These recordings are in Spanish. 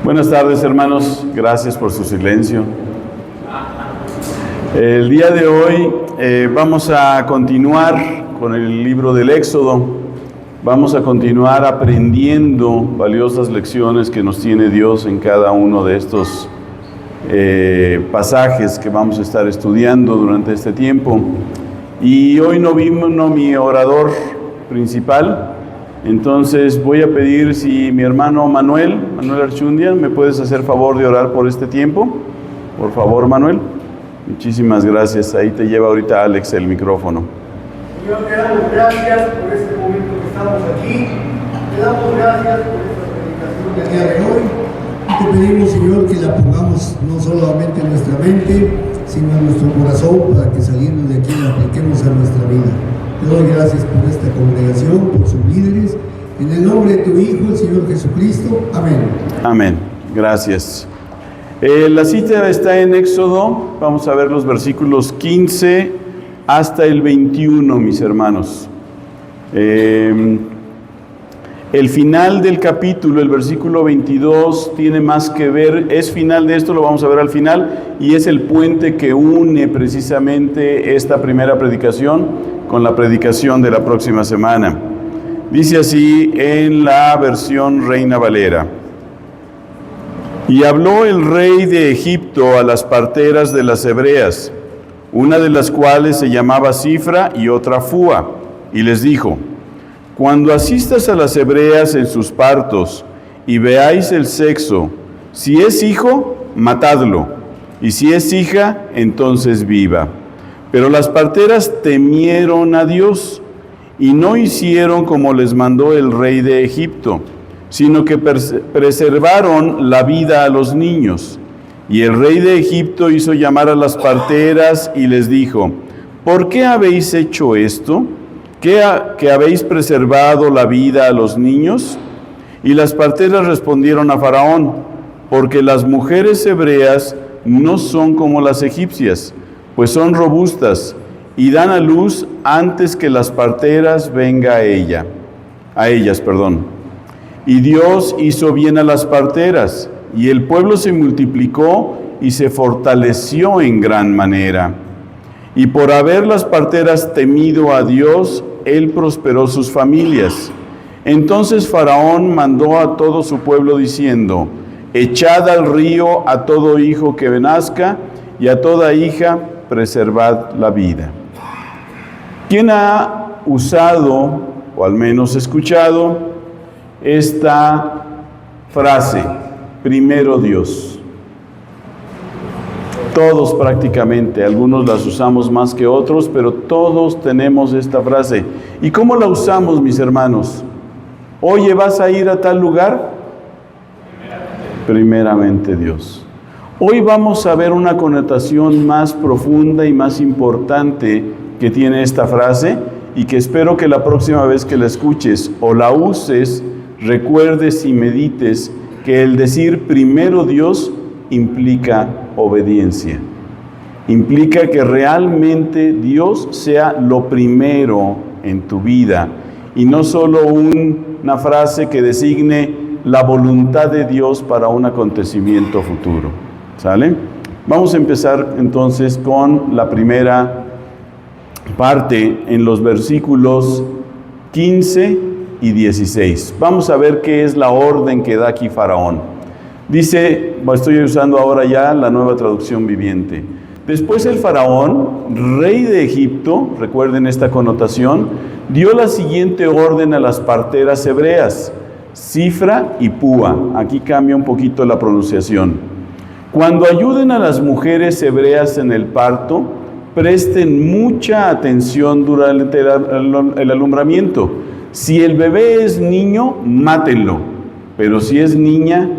Buenas tardes, hermanos. Gracias por su silencio. El día de hoy vamos a continuar con el libro del Éxodo. Vamos a continuar aprendiendo valiosas lecciones que nos tiene Dios en cada uno de estos pasajes que vamos a estar estudiando durante este tiempo. Y hoy no vino mi orador principal. Entonces voy a pedir si mi hermano Manuel Archundia, ¿me puedes hacer favor de orar por este tiempo? Por favor, Manuel. Muchísimas gracias. Ahí te lleva ahorita Alex el micrófono. Señor, te damos gracias por este momento que estamos aquí. Te damos gracias por esta predicación del día de hoy. Y te pedimos, Señor, que la pongamos no solamente en nuestra mente, sino en nuestro corazón, para que saliendo de aquí la apliquemos a nuestra vida. Te doy gracias por esta congregación, por sus líderes. En el nombre de tu Hijo, el Señor Jesucristo. Amén. Amén. Gracias. La cita está en Éxodo. Vamos a ver los versículos 15 hasta el 21, mis hermanos. El final del capítulo, el versículo 22, tiene más que ver, es final de esto, lo vamos a ver al final, y es el puente que une precisamente esta primera predicación con la predicación de la próxima semana. Dice así en la versión Reina Valera: y habló el rey de Egipto a las parteras de las hebreas, una de las cuales se llamaba Cifra y otra Fúa, y les dijo: cuando asistas a las hebreas en sus partos y veáis el sexo, si es hijo, matadlo, y si es hija, entonces viva. Pero las parteras temieron a Dios y no hicieron como les mandó el rey de Egipto, sino que preservaron la vida a los niños. Y el rey de Egipto hizo llamar a las parteras y les dijo: ¿por qué habéis hecho esto? ¿Que habéis preservado la vida a los niños? Y las parteras respondieron a Faraón: porque las mujeres hebreas no son como las egipcias, pues son robustas y dan a luz antes que las parteras venga a ellas. Y Dios hizo bien a las parteras, y el pueblo se multiplicó y se fortaleció en gran manera. Y por haber las parteras temido a Dios, Él prosperó sus familias. Entonces Faraón mandó a todo su pueblo diciendo: echad al río a todo hijo que nazca, y a toda hija preservad la vida. ¿Quién ha usado, o al menos escuchado, esta frase, primero Dios? Todos prácticamente, algunos las usamos más que otros, pero todos tenemos esta frase. ¿Y cómo la usamos, mis hermanos? Oye, ¿vas a ir a tal lugar? Primeramente Dios. Hoy vamos a ver una connotación más profunda y más importante que tiene esta frase, y que espero que la próxima vez que la escuches o la uses, recuerdes y medites que el decir primero Dios implica obediencia. Implica que realmente Dios sea lo primero en tu vida y no solo una frase que designe la voluntad de Dios para un acontecimiento futuro. ¿Sale? Vamos a empezar entonces con la primera parte en los versículos 15 y 16. Vamos a ver qué es la orden que da aquí Faraón. Dice, estoy usando ahora ya la Nueva Traducción Viviente. Después el Faraón, rey de Egipto, recuerden esta connotación, dio la siguiente orden a las parteras hebreas, Cifra y Púa. Aquí cambia un poquito la pronunciación. Cuando ayuden a las mujeres hebreas en el parto, presten mucha atención durante el alumbramiento. Si el bebé es niño, mátenlo, pero si es niña,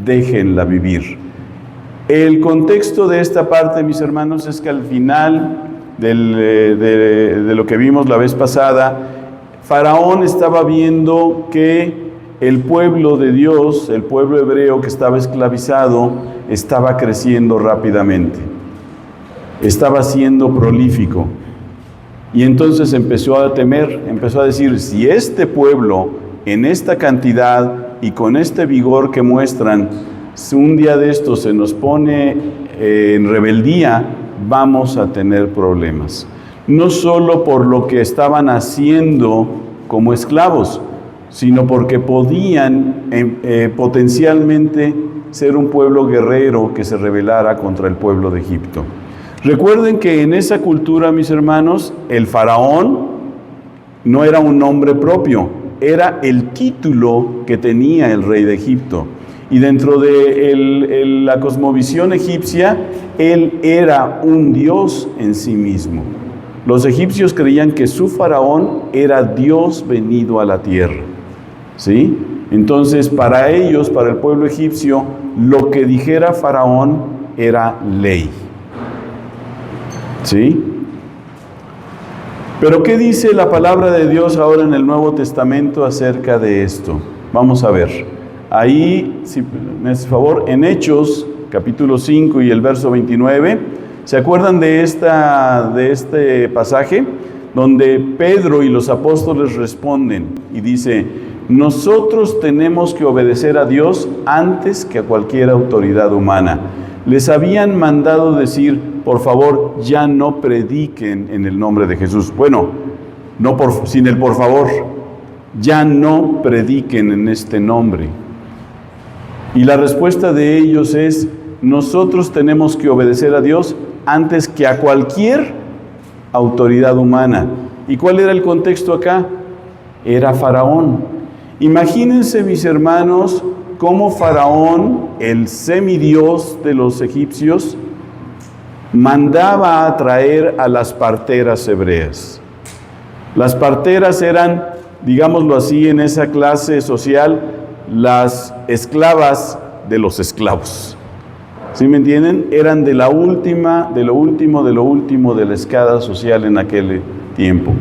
déjenla vivir. El contexto de esta parte, mis hermanos, es que al final de lo que vimos la vez pasada, Faraón estaba viendo que el pueblo de Dios, el pueblo hebreo que estaba esclavizado, estaba creciendo rápidamente. Estaba siendo prolífico. Y entonces empezó a temer, empezó a decir: si este pueblo, en esta cantidad y con este vigor que muestran, si un día de estos se nos pone en rebeldía, vamos a tener problemas. No solo por lo que estaban haciendo como esclavos, sino porque podían potencialmente ser un pueblo guerrero que se rebelara contra el pueblo de Egipto. Recuerden que en esa cultura, mis hermanos, el faraón no era un nombre propio, era el título que tenía el rey de Egipto. Y dentro de la cosmovisión egipcia, él era un dios en sí mismo. Los egipcios creían que su faraón era Dios venido a la tierra, ¿sí? Entonces, para ellos, para el pueblo egipcio, lo que dijera faraón era ley, ¿sí? Pero ¿qué dice la palabra de Dios ahora en el Nuevo Testamento acerca de esto? Vamos a ver. Ahí, si me haces favor, en Hechos, capítulo 5 y el verso 29, ¿se acuerdan de este pasaje? Donde Pedro y los apóstoles responden y dice: nosotros tenemos que obedecer a Dios antes que a cualquier autoridad humana. Les habían mandado decir: por favor, ya no prediquen en el nombre de Jesús. Bueno, sin el por favor, ya no prediquen en este nombre. Y la respuesta de ellos es: nosotros tenemos que obedecer a Dios antes que a cualquier autoridad humana. ¿Y cuál era el contexto acá? Era Faraón. Imagínense, mis hermanos, cómo Faraón, el semidios de los egipcios, mandaba a traer a las parteras hebreas. Las parteras eran, digámoslo así, en esa clase social, las esclavas de los esclavos. ¿Sí me entienden? Eran de lo último de la escala social en aquel tiempo.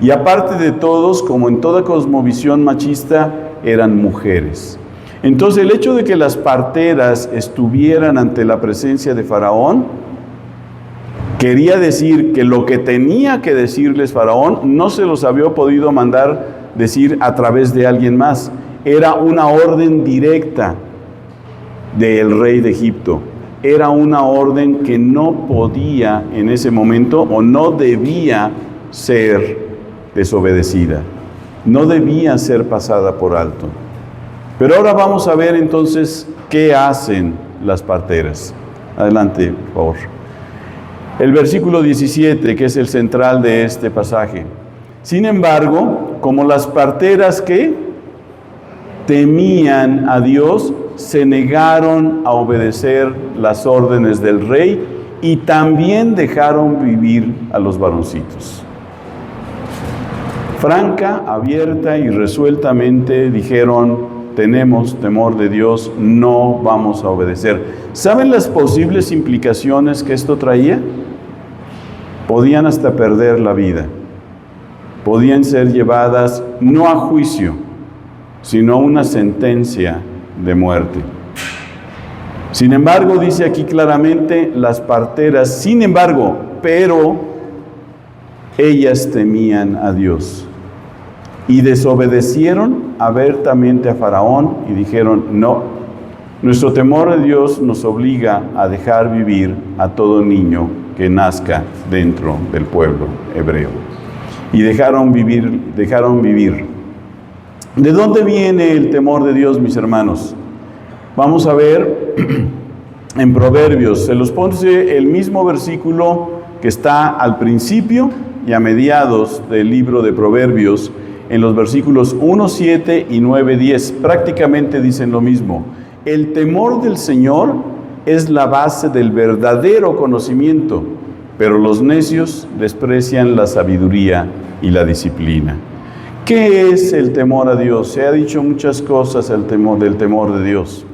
Y aparte de todos, como en toda cosmovisión machista, eran mujeres. Entonces, el hecho de que las parteras estuvieran ante la presencia de Faraón, quería decir que lo que tenía que decirles Faraón no se los había podido mandar decir a través de alguien más. Era una orden directa del rey de Egipto. Era una orden que no podía en ese momento o no debía ser desobedecida. No debía ser pasada por alto. Pero ahora vamos a ver entonces qué hacen las parteras. Adelante, por favor. El versículo 17, que es el central de este pasaje. Sin embargo, como las parteras que temían a Dios, se negaron a obedecer las órdenes del rey y también dejaron vivir a los varoncitos. Franca, abierta y resueltamente dijeron: tenemos temor de Dios, no vamos a obedecer. ¿Saben las posibles implicaciones que esto traía? Podían hasta perder la vida. Podían ser llevadas no a juicio, sino a una sentencia de muerte. Sin embargo, dice aquí claramente las parteras, pero ellas temían a Dios y desobedecieron abiertamente a Faraón y dijeron: no, nuestro temor de Dios nos obliga a dejar vivir a todo niño que nazca dentro del pueblo hebreo. Y dejaron vivir. ¿De dónde viene el temor de Dios, mis hermanos? Vamos a ver en Proverbios. Se los pone el mismo versículo que está al principio y a mediados del libro de Proverbios, en los versículos 1, 7 y 9, 10. Prácticamente dicen lo mismo. El temor del Señor es la base del verdadero conocimiento, pero los necios desprecian la sabiduría y la disciplina. ¿Qué es el temor a Dios? Se ha dicho muchas cosas del temor de Dios.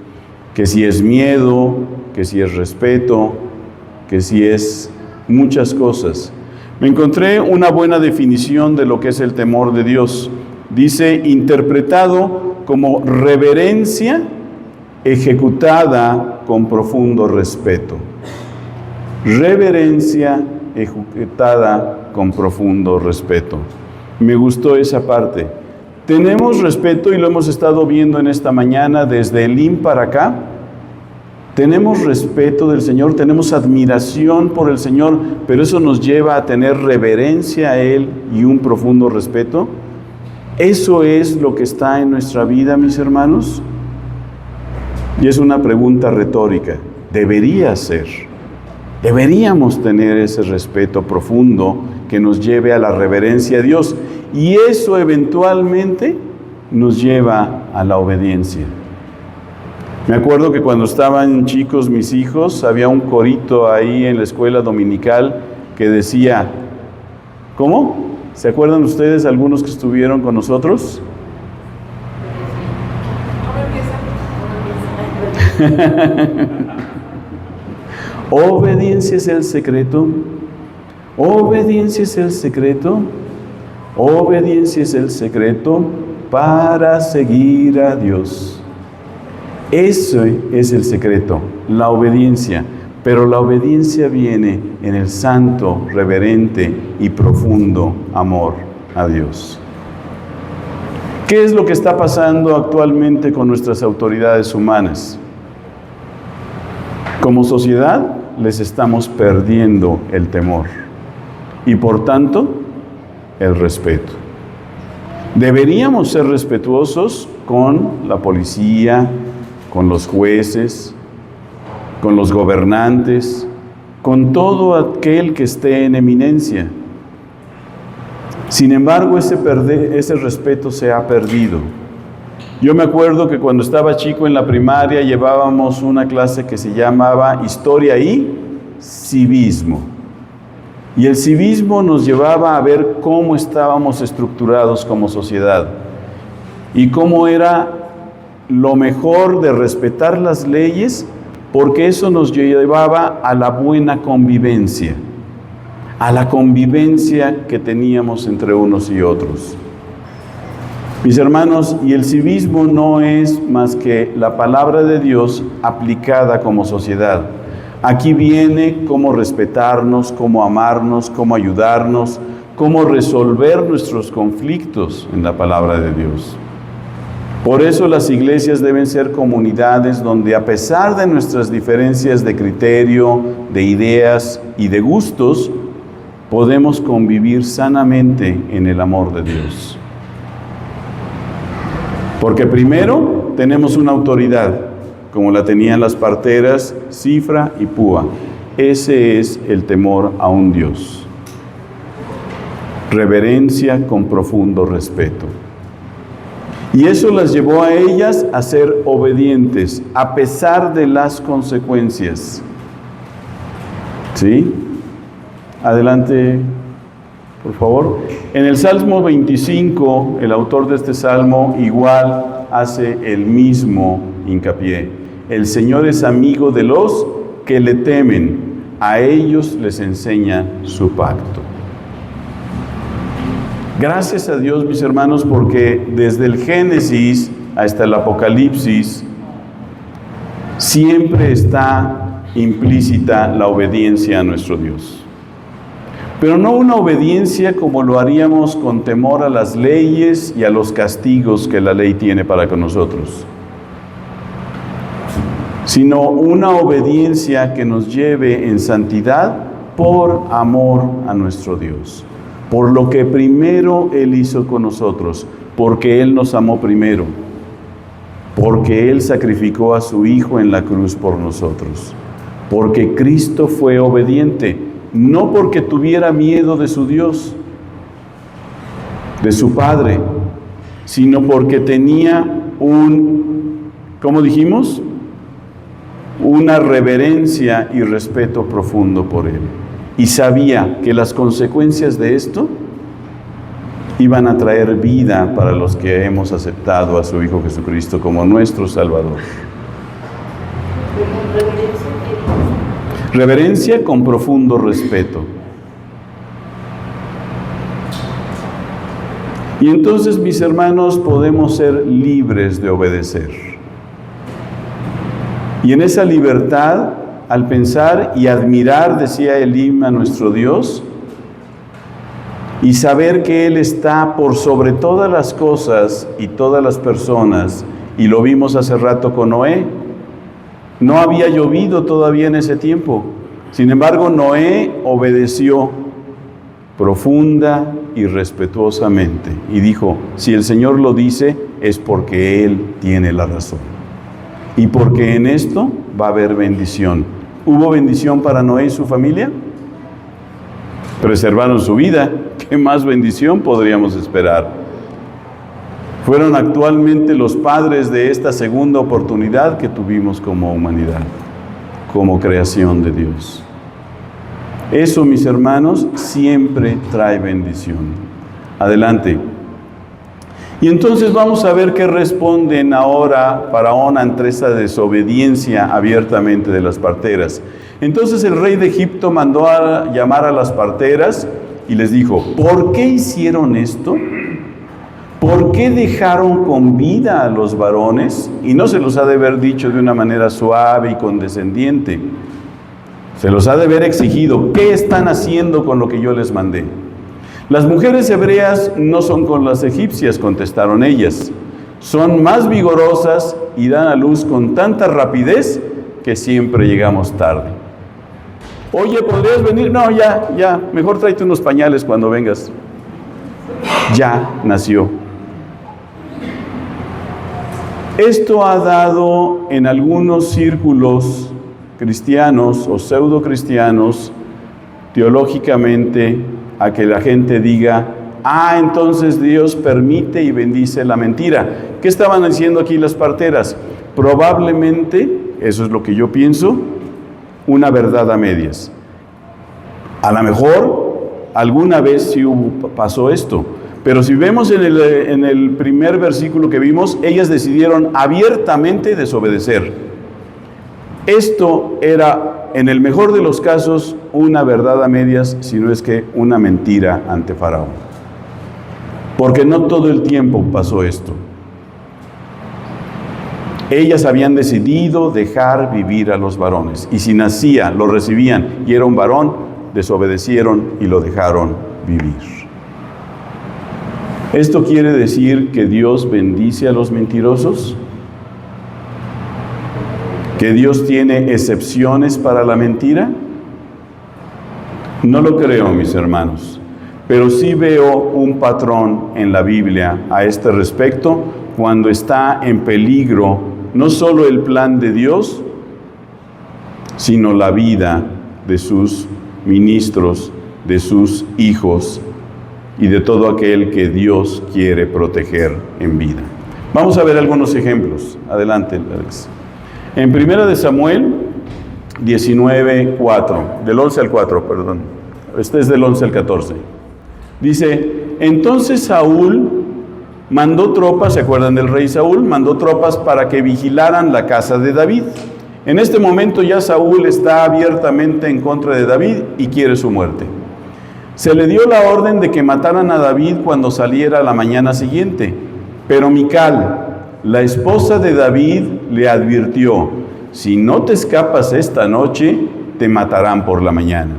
Que si es miedo, que si es respeto, que si es muchas cosas. Me encontré una buena definición de lo que es el temor de Dios. Dice: interpretado como reverencia ejecutada con profundo respeto. Reverencia ejecutada con profundo respeto. Me gustó esa parte. Tenemos respeto, y lo hemos estado viendo en esta mañana, desde Elim para acá, Tenemos respeto del Señor, tenemos admiración por el Señor, pero eso nos lleva a tener reverencia a Él y un profundo respeto. ¿Eso es lo que está en nuestra vida, mis hermanos? Y es una pregunta retórica. Debería ser. Deberíamos tener ese respeto profundo que nos lleve a la reverencia a Dios. Y eso eventualmente nos lleva a la obediencia. Me acuerdo que cuando estaban chicos mis hijos, había un corito ahí en la escuela dominical que decía, ¿cómo? ¿Se acuerdan ustedes algunos que estuvieron con nosotros? Obediencia es el secreto. Obediencia es el secreto. Obediencia es el secreto para seguir a Dios. Ese es el secreto, la obediencia. Pero la obediencia viene en el santo, reverente y profundo amor a Dios. ¿Qué es lo que está pasando actualmente con nuestras autoridades humanas? Como sociedad les estamos perdiendo el temor y por tanto el respeto. Deberíamos ser respetuosos con la policía, con los jueces, con los gobernantes, con todo aquel que esté en eminencia. Sin embargo, ese respeto se ha perdido. Yo me acuerdo que cuando estaba chico en la primaria llevábamos una clase que se llamaba Historia y Civismo. Y el civismo nos llevaba a ver cómo estábamos estructurados como sociedad y cómo era lo mejor de respetar las leyes, porque eso nos llevaba a la buena convivencia, a la convivencia que teníamos entre unos y otros. Mis hermanos, y el civismo no es más que la palabra de Dios aplicada como sociedad. Aquí viene cómo respetarnos, cómo amarnos, cómo ayudarnos, cómo resolver nuestros conflictos en la palabra de Dios. Por eso las iglesias deben ser comunidades donde, a pesar de nuestras diferencias de criterio, de ideas y de gustos, podemos convivir sanamente en el amor de Dios. Porque primero tenemos una autoridad, como la tenían las parteras Cifra y Púa. Ese es el temor a un Dios. Reverencia con profundo respeto. Y eso las llevó a ellas a ser obedientes, a pesar de las consecuencias. ¿Sí? Adelante, por favor. En el Salmo 25, el autor de este salmo igual hace el mismo hincapié. El Señor es amigo de los que le temen, a ellos les enseña su pacto. Gracias a Dios, mis hermanos, porque desde el Génesis hasta el Apocalipsis siempre está implícita la obediencia a nuestro Dios. Pero no una obediencia como lo haríamos con temor a las leyes y a los castigos que la ley tiene para con nosotros, sino una obediencia que nos lleve en santidad por amor a nuestro Dios. Por lo que primero Él hizo con nosotros, porque Él nos amó primero, porque Él sacrificó a su Hijo en la cruz por nosotros, porque Cristo fue obediente, no porque tuviera miedo de su Dios, de su Padre, sino porque tenía ¿cómo dijimos? Una reverencia y respeto profundo por Él. Y sabía que las consecuencias de esto iban a traer vida para los que hemos aceptado a su Hijo Jesucristo como nuestro Salvador. Reverencia con profundo respeto. Y entonces, mis hermanos, podemos ser libres de obedecer. Y en esa libertad, al pensar y admirar, decía el himno, a nuestro Dios, y saber que Él está por sobre todas las cosas y todas las personas, y lo vimos hace rato con Noé, No había llovido todavía en ese tiempo. Sin embargo, Noé obedeció profunda y respetuosamente y dijo, si el Señor lo dice, es porque Él tiene la razón. Y porque en esto va a haber bendición. ¿Hubo bendición para Noé y su familia? Preservaron su vida. ¿Qué más bendición podríamos esperar? Fueron actualmente los padres de esta segunda oportunidad que tuvimos como humanidad, como creación de Dios. Eso, mis hermanos, siempre trae bendición. Adelante. Y entonces vamos a ver qué responden ahora Faraón ante esa desobediencia abiertamente de las parteras. Entonces el rey de Egipto mandó a llamar a las parteras y les dijo, ¿por qué hicieron esto? ¿Por qué dejaron con vida a los varones? Y no se los ha de haber dicho de una manera suave y condescendiente. Se los ha de haber exigido. ¿Qué están haciendo con lo que yo les mandé? Las mujeres hebreas no son con las egipcias, contestaron ellas. Son más vigorosas y dan a luz con tanta rapidez que siempre llegamos tarde. Oye, ¿podrías venir? No, ya, mejor tráete unos pañales cuando vengas. Ya nació. Esto ha dado en algunos círculos cristianos o pseudo cristianos teológicamente a que la gente diga, entonces Dios permite y bendice la mentira. ¿Qué estaban diciendo aquí las parteras? Probablemente, eso es lo que yo pienso, una verdad a medias. A lo mejor alguna vez sí pasó esto, pero si vemos en el primer versículo que vimos, ellas decidieron abiertamente desobedecer. Esto era, en el mejor de los casos, una verdad a medias, si no es que una mentira ante Faraón. Porque no todo el tiempo pasó esto. Ellas habían decidido dejar vivir a los varones. Y si nacía, lo recibían y era un varón, desobedecieron y lo dejaron vivir. ¿Esto quiere decir que Dios bendice a los mentirosos? ¿Que Dios tiene excepciones para la mentira? No lo creo, mis hermanos, pero sí veo un patrón en la Biblia a este respecto cuando está en peligro no solo el plan de Dios, sino la vida de sus ministros, de sus hijos y de todo aquel que Dios quiere proteger en vida. Vamos a ver algunos ejemplos. Adelante, Alex. En 1 de Samuel 19:4, del 11 al 4, perdón. Este es del 11 al 14. Dice, entonces Saúl mandó tropas, ¿se acuerdan del rey Saúl? Mandó tropas para que vigilaran la casa de David. En este momento ya Saúl está abiertamente en contra de David y quiere su muerte. Se le dio la orden de que mataran a David cuando saliera la mañana siguiente, pero Mical, la esposa de David, le advirtió, si no te escapas esta noche, te matarán por la mañana.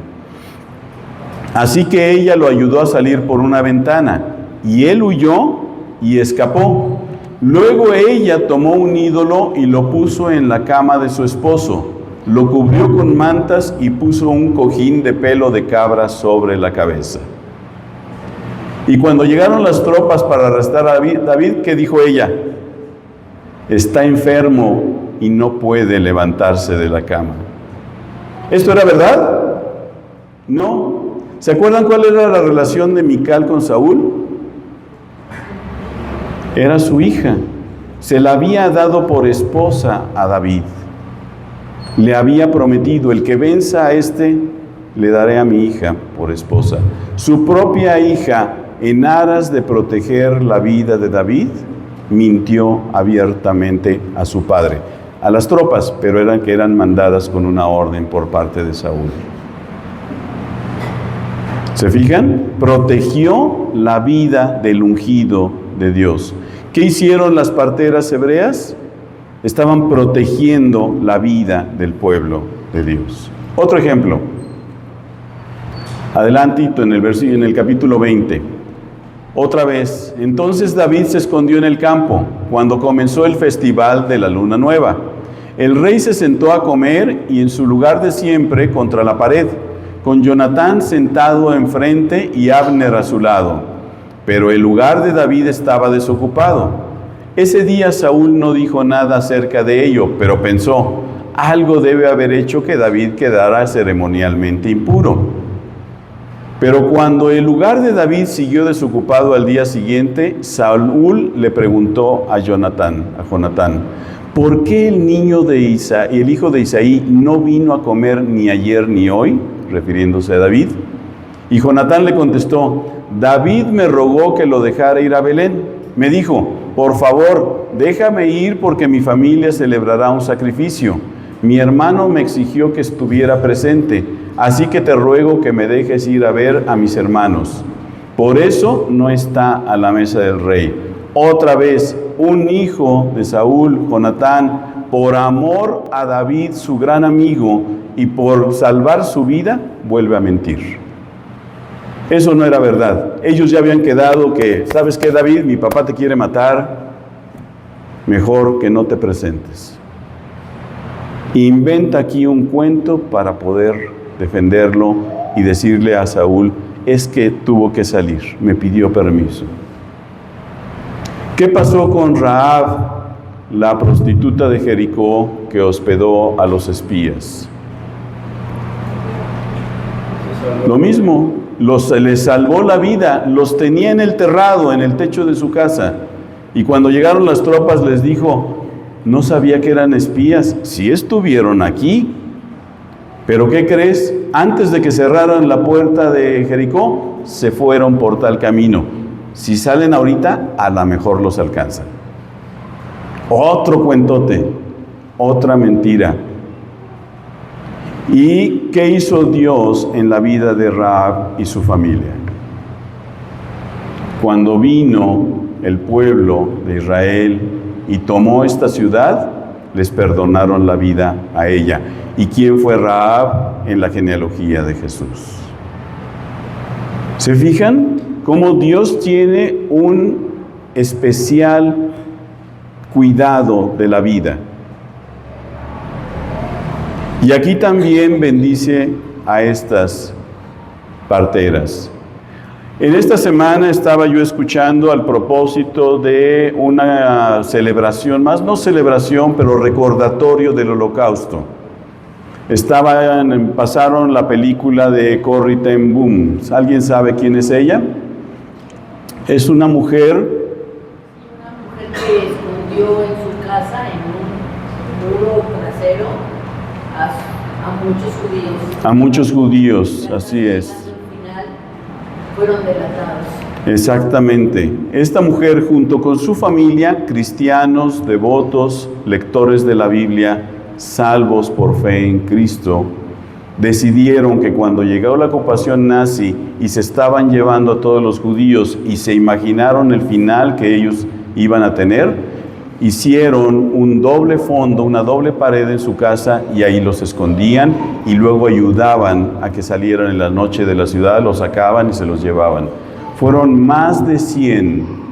Así que ella lo ayudó a salir por una ventana, y él huyó y escapó. Luego ella tomó un ídolo y lo puso en la cama de su esposo, lo cubrió con mantas y puso un cojín de pelo de cabra sobre la cabeza. Y cuando llegaron las tropas para arrestar a David, ¿qué dijo ella? Está enfermo y no puede levantarse de la cama. ¿Esto era verdad? No. ¿Se acuerdan cuál era la relación de Mical con Saúl? Era su hija. Se la había dado por esposa a David. Le había prometido, el que venza a este, le daré a mi hija por esposa. Su propia hija, en aras de proteger la vida de David, mintió abiertamente a su padre, a las tropas, pero eran mandadas con una orden por parte de Saúl. ¿Se fijan? Protegió la vida del ungido de Dios. ¿Qué hicieron las parteras hebreas? Estaban protegiendo la vida del pueblo de Dios. Otro ejemplo. Adelantito en el capítulo 20. Otra vez, entonces David se escondió en el campo cuando comenzó el festival de la luna nueva. El rey se sentó a comer y en su lugar de siempre contra la pared, con Jonatán sentado enfrente y Abner a su lado. Pero el lugar de David estaba desocupado. Ese día Saúl no dijo nada acerca de ello, pero pensó, algo debe haber hecho que David quedara ceremonialmente impuro. Pero cuando el lugar de David siguió desocupado al día siguiente, Saúl le preguntó a Jonatán, ¿por qué el hijo de Isaí no vino a comer ni ayer ni hoy? Refiriéndose a David. Y Jonatán le contestó, David me rogó que lo dejara ir a Belén. Me dijo, por favor, déjame ir porque mi familia celebrará un sacrificio. Mi hermano me exigió que estuviera presente, así que te ruego que me dejes ir a ver a mis hermanos. Por eso no está a la mesa del rey. Otra vez, un hijo de Saúl, Jonatán, por amor a David, su gran amigo, y por salvar su vida, vuelve a mentir. Eso no era verdad. Ellos ya habían quedado que, ¿sabes qué, David? Mi papá te quiere matar, mejor que no te presentes. Inventa aquí un cuento para poder defenderlo y decirle a Saúl, es que tuvo que salir, me pidió permiso. ¿Qué pasó con Rahab, la prostituta de Jericó que hospedó a los espías? Lo mismo, les salvó la vida, los tenía en el terrado, en el techo de su casa. Y cuando llegaron las tropas les dijo, no sabía que eran espías, sí estuvieron aquí. Pero ¿qué crees? Antes de que cerraran la puerta de Jericó, se fueron por tal camino. Si salen ahorita, a lo mejor los alcanzan. Otro cuentote, otra mentira. ¿Y qué hizo Dios en la vida de Rahab y su familia? Cuando vino el pueblo de Israel y tomó esta ciudad, les perdonaron la vida a ella. ¿Y quién fue Rahab en la genealogía de Jesús? ¿Se fijan cómo Dios tiene un especial cuidado de la vida? Y aquí también bendice a estas parteras. En esta semana estaba yo escuchando al propósito de una celebración, más no celebración, pero recordatorio del Holocausto. Pasaron la película de Corrie ten Boom. ¿Alguien sabe quién es ella? Es una mujer que escondió en su casa, en un muro trasero, a muchos judíos. A muchos judíos, así es. Al final fueron delatados. Exactamente. Esta mujer junto con su familia, cristianos, devotos, lectores de la Biblia, salvos por fe en Cristo, decidieron que cuando llegó la ocupación nazi y se estaban llevando a todos los judíos y se imaginaron el final que ellos iban a tener, hicieron un doble fondo, una doble pared en su casa y ahí los escondían y luego ayudaban a que salieran en la noche de la ciudad, los sacaban y se los llevaban. Fueron más de 100.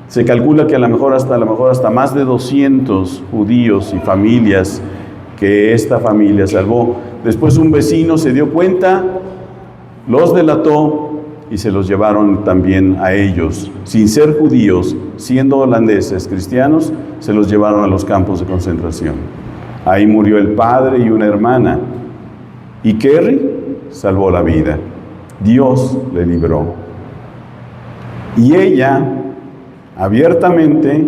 Se calcula que a lo mejor hasta más de 200 judíos y familias que esta familia salvó. Después un vecino se dio cuenta, los delató y se los llevaron también a ellos. Sin ser judíos, siendo holandeses, cristianos, se los llevaron a los campos de concentración. Ahí murió el padre y una hermana. Y Kerry salvó la vida. Dios le libró. Y ella, abiertamente,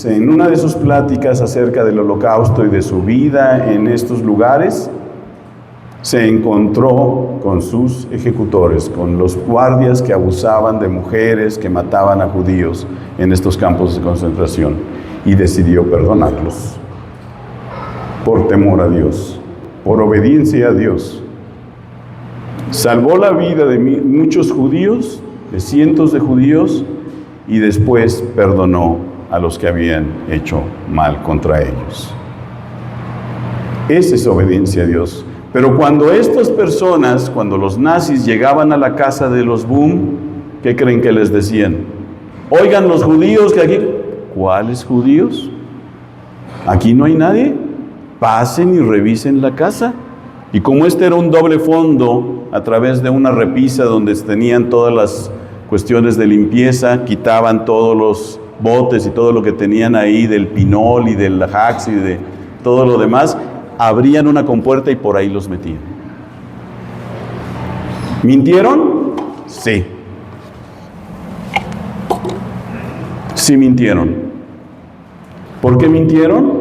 en una de sus pláticas acerca del Holocausto y de su vida en estos lugares, se encontró con sus ejecutores, con los guardias que abusaban de mujeres, que mataban a judíos en estos campos de concentración, y decidió perdonarlos por temor a Dios, por obediencia a Dios. Salvó la vida de muchos judíos, de cientos de judíos, y después perdonó a los que habían hecho mal contra ellos. Esa es obediencia a Dios. Pero cuando estas personas, cuando los nazis llegaban a la casa de los Boom, ¿qué creen que les decían? Oigan, los judíos que aquí... ¿Cuáles judíos? ¿Aquí no hay nadie? pasen y revisen la casa. Y como este era un doble fondo, a través de una repisa donde tenían todas las cuestiones de limpieza, quitaban todos los botes y todo lo que tenían ahí del pinol y del ajax y de todo lo demás, abrían una compuerta y por ahí los metían. ¿Mintieron? Sí. Sí mintieron. ¿Por qué mintieron?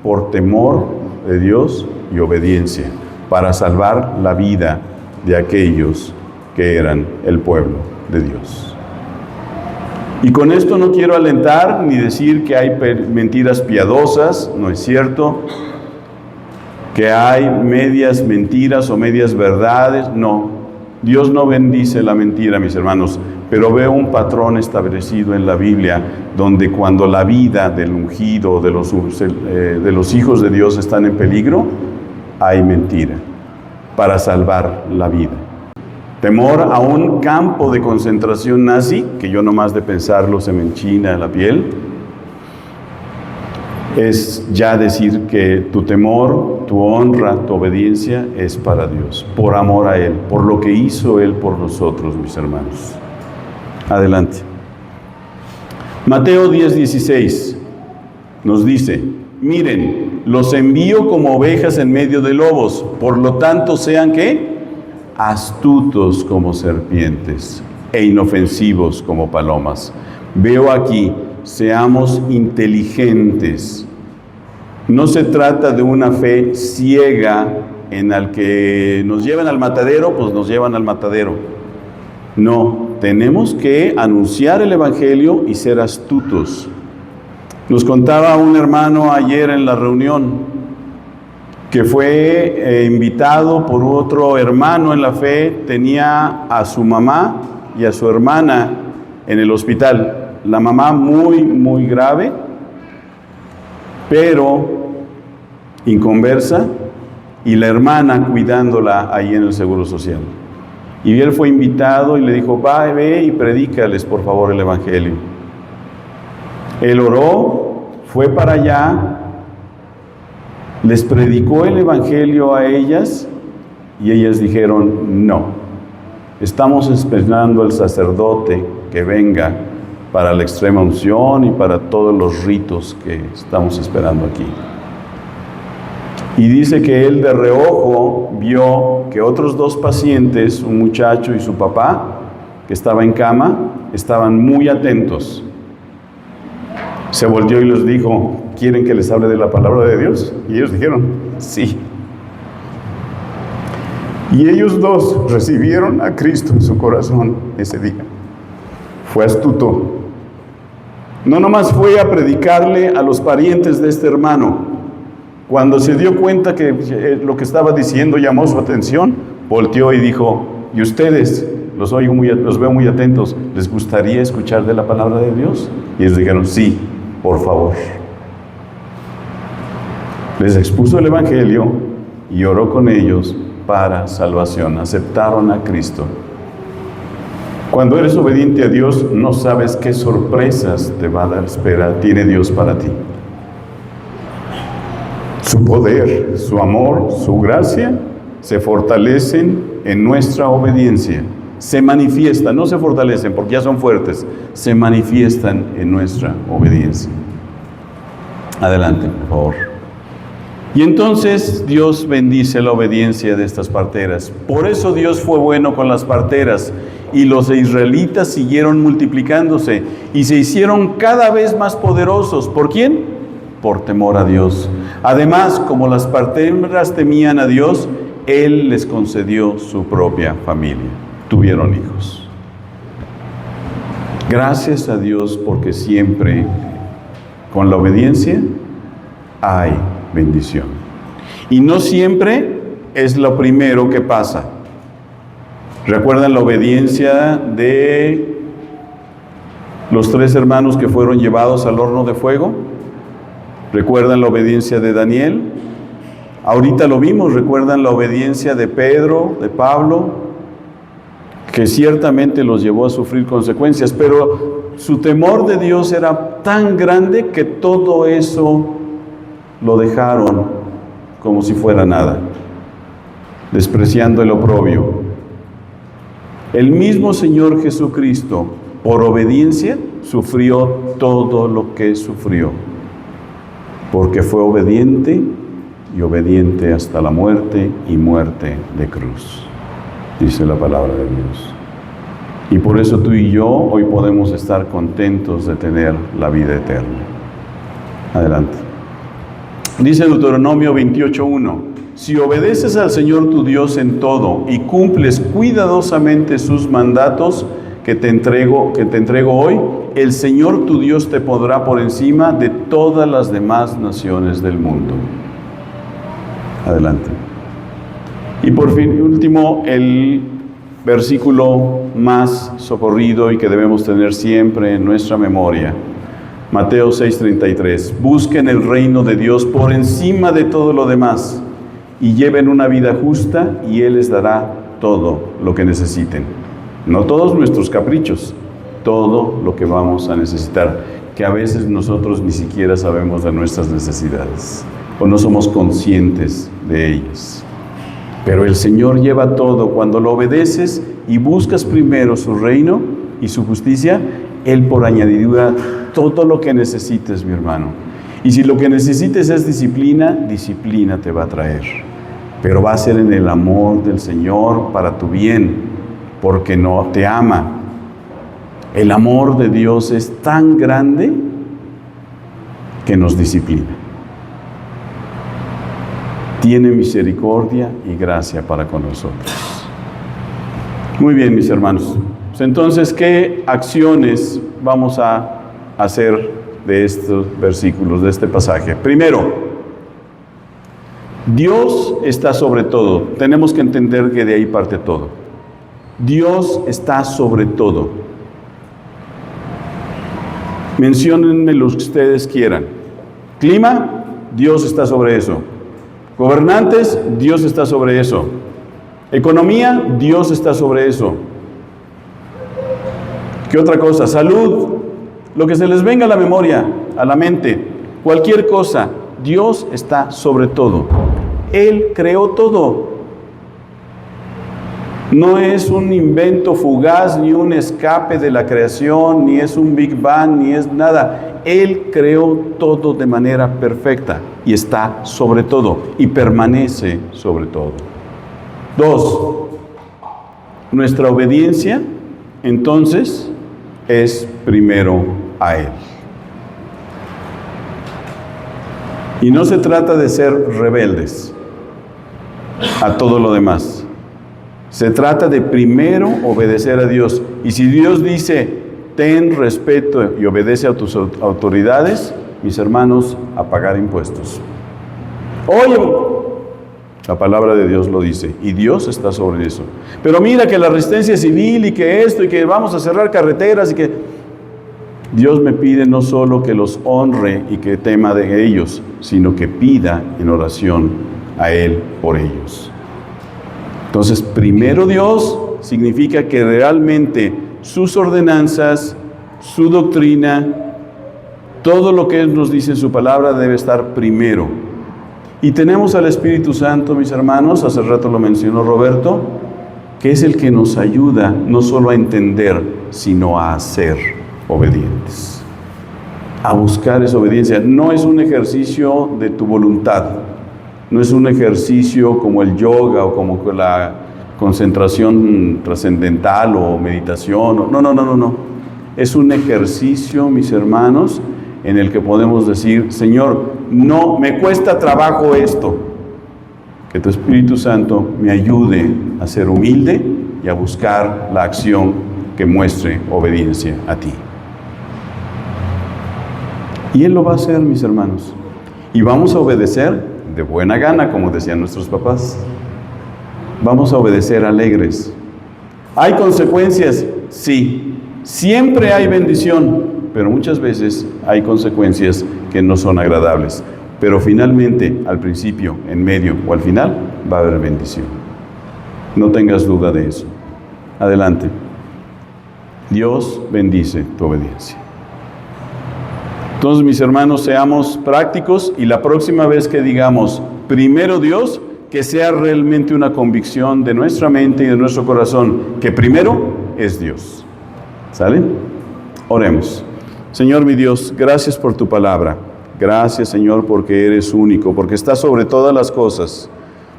Por temor de Dios y obediencia, para salvar la vida de aquellos que eran el pueblo de Dios. Y con esto no quiero alentar ni decir que hay mentiras piadosas, no es cierto, que hay medias mentiras o medias verdades, no. Dios no bendice la mentira, mis hermanos, pero veo un patrón establecido en la Biblia donde cuando la vida del ungido, de los hijos de Dios están en peligro, hay mentira para salvar la vida. Temor a un campo de concentración nazi, que yo nomás de pensarlo se me enchina la piel, es ya decir que tu temor, tu honra, tu obediencia es para Dios, por amor a Él, por lo que hizo Él por nosotros, mis hermanos. Adelante. Mateo 10:16 nos dice: miren, los envío como ovejas en medio de lobos, por lo tanto sean ¿qué? Astutos como serpientes e inofensivos como palomas. Veo aquí, seamos inteligentes. No se trata de una fe ciega en la que nos llevan al matadero, pues nos llevan al matadero. No, tenemos que anunciar el Evangelio y ser astutos. Nos contaba un hermano ayer en la reunión que fue invitado por otro hermano en la fe, tenía a su mamá y a su hermana en el hospital. La mamá muy grave, pero inconversa, y la hermana cuidándola ahí en el Seguro Social. Y él fue invitado y le dijo: ve y predícales por favor el Evangelio. Él oró, fue para allá, les predicó el Evangelio a ellas y ellas dijeron: no, estamos esperando al sacerdote que venga para la extrema unción y para todos los ritos que estamos esperando aquí. Y dice que él de reojo vio que otros dos pacientes, un muchacho y su papá, que estaba en cama, estaban muy atentos. Se volteó y les dijo: ¿quieren que les hable de la palabra de Dios? Y ellos dijeron: sí. Y ellos dos recibieron a Cristo en su corazón ese día. Fue astuto. No nomás fue a predicarle a los parientes de este hermano. Cuando se dio cuenta que lo que estaba diciendo llamó su atención, volteó y dijo: ¿y ustedes? Los veo muy atentos. ¿Les gustaría escuchar de la palabra de Dios? Y ellos dijeron: sí, por favor. Les expuso el Evangelio y oró con ellos para salvación. Aceptaron a Cristo. Cuando eres obediente a Dios, no sabes qué sorpresas te va a dar. Tiene Dios para ti. Su poder, su amor, su gracia se fortalecen en nuestra obediencia. Se manifiestan, no se fortalecen porque ya son fuertes, se manifiestan en nuestra obediencia. Adelante, por favor. Y entonces Dios bendice la obediencia de estas parteras. Por eso Dios fue bueno con las parteras, y los israelitas siguieron multiplicándose y se hicieron cada vez más poderosos. ¿Por quién? Por temor a Dios. Además, como las parteras temían a Dios, Él les concedió su propia familia. Tuvieron hijos. Gracias a Dios, porque siempre con la obediencia hay bendición. Y no siempre es lo primero que pasa. ¿Recuerdan la obediencia de los 3 hermanos que fueron llevados al horno de fuego? ¿Recuerdan la obediencia de Daniel? Ahorita lo vimos. ¿Recuerdan la obediencia de Pedro, de Pablo? Que ciertamente los llevó a sufrir consecuencias, pero su temor de Dios era tan grande que todo eso lo dejaron como si fuera nada, despreciando el oprobio. El mismo Señor Jesucristo, por obediencia, sufrió todo lo que sufrió, porque fue obediente y obediente hasta la muerte y muerte de cruz, dice la palabra de Dios. Y por eso tú y yo hoy podemos estar contentos de tener la vida eterna. Adelante. Dice Deuteronomio 28:1: si obedeces al Señor tu Dios en todo y cumples cuidadosamente sus mandatos que te entrego hoy, el Señor tu Dios te pondrá por encima de todas las demás naciones del mundo. Adelante. Y por fin, último, el versículo más socorrido y que debemos tener siempre en nuestra memoria. Mateo 6:33. Busquen el reino de Dios por encima de todo lo demás y lleven una vida justa y Él les dará todo lo que necesiten. No todos nuestros caprichos, todo lo que vamos a necesitar, que a veces nosotros ni siquiera sabemos de nuestras necesidades o no somos conscientes de ellas. Pero el Señor lleva todo. Cuando lo obedeces y buscas primero su reino y su justicia, Él por añadidura todo lo que necesites, mi hermano. Y si lo que necesites es disciplina, disciplina te va a traer. Pero va a ser en el amor del Señor para tu bien, porque no te ama. El amor de Dios es tan grande que nos disciplina. Tiene misericordia y gracia para con nosotros. Muy bien, mis hermanos. Pues entonces, ¿qué acciones vamos a hacer de estos versículos, de este pasaje? Primero, Dios está sobre todo. Tenemos que entender que de ahí parte todo. Dios está sobre todo. Menciónenme los que ustedes quieran. Clima, Dios está sobre eso. Gobernantes, Dios está sobre eso. Economía, Dios está sobre eso. ¿Qué otra cosa? Salud, lo que se les venga a la memoria, a la mente, cualquier cosa, Dios está sobre todo. Él creó todo. No es un invento fugaz, ni un escape de la creación, ni es un Big Bang, ni es nada. Él creó todo de manera perfecta y está sobre todo y permanece sobre todo. 2. Nuestra obediencia, entonces, es primero a Él. Y no se trata de ser rebeldes a todo lo demás. Se trata de primero obedecer a Dios. Y si Dios dice, ten respeto y obedece a tus autoridades, mis hermanos, a pagar impuestos. Oye, la palabra de Dios lo dice, y Dios está sobre eso. Pero mira que la resistencia civil y que esto y que vamos a cerrar carreteras y que... Dios me pide no solo que los honre y que tema de ellos, sino que pida en oración a Él por ellos. Entonces, primero Dios significa que realmente sus ordenanzas, su doctrina, todo lo que Él nos dice en su palabra debe estar primero. Y tenemos al Espíritu Santo, mis hermanos, hace rato lo mencionó Roberto, que es el que nos ayuda no solo a entender, sino a ser obedientes. A buscar esa obediencia. No es un ejercicio de tu voluntad. No es un ejercicio como el yoga o como la concentración trascendental o meditación. No. Es un ejercicio, mis hermanos, en el que podemos decir, Señor, no, me cuesta trabajo esto. Que tu Espíritu Santo me ayude a ser humilde y a buscar la acción que muestre obediencia a ti. Y Él lo va a hacer, mis hermanos. Y vamos a obedecer de buena gana, como decían nuestros papás. Vamos a obedecer alegres. ¿Hay consecuencias? Sí. Siempre hay bendición, pero muchas veces hay consecuencias que no son agradables. Pero finalmente, al principio, en medio o al final, va a haber bendición. No tengas duda de eso. Adelante. Dios bendice tu obediencia. Entonces, mis hermanos, seamos prácticos y la próxima vez que digamos, primero Dios, que sea realmente una convicción de nuestra mente y de nuestro corazón, que primero es Dios. ¿Sale? Oremos. Señor mi Dios, gracias por tu palabra. Gracias, Señor, porque eres único, porque estás sobre todas las cosas,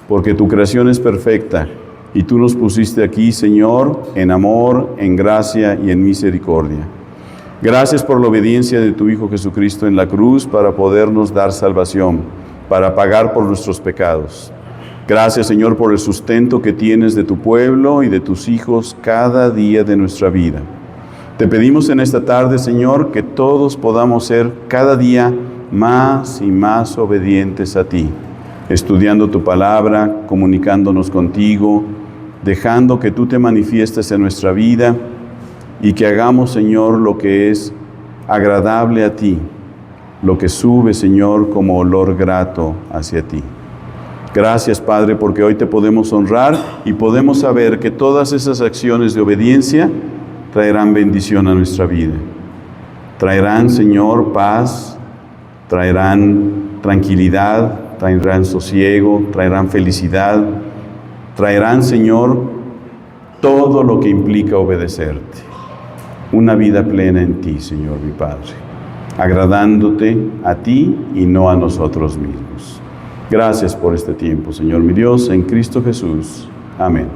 porque tu creación es perfecta y tú nos pusiste aquí, Señor, en amor, en gracia y en misericordia. Gracias por la obediencia de tu Hijo Jesucristo en la cruz para podernos dar salvación, para pagar por nuestros pecados. Gracias, Señor, por el sustento que tienes de tu pueblo y de tus hijos cada día de nuestra vida. Te pedimos en esta tarde, Señor, que todos podamos ser cada día más y más obedientes a ti, estudiando tu palabra, comunicándonos contigo, dejando que tú te manifiestes en nuestra vida y que hagamos, Señor, lo que es agradable a ti, lo que sube, Señor, como olor grato hacia ti. Gracias, Padre, porque hoy te podemos honrar y podemos saber que todas esas acciones de obediencia traerán bendición a nuestra vida. Traerán, Señor, paz, traerán tranquilidad, traerán sosiego, traerán felicidad, traerán, Señor, todo lo que implica obedecerte. Una vida plena en ti, Señor mi Padre, agradándote a ti y no a nosotros mismos. Gracias por este tiempo, Señor mi Dios, en Cristo Jesús. Amén.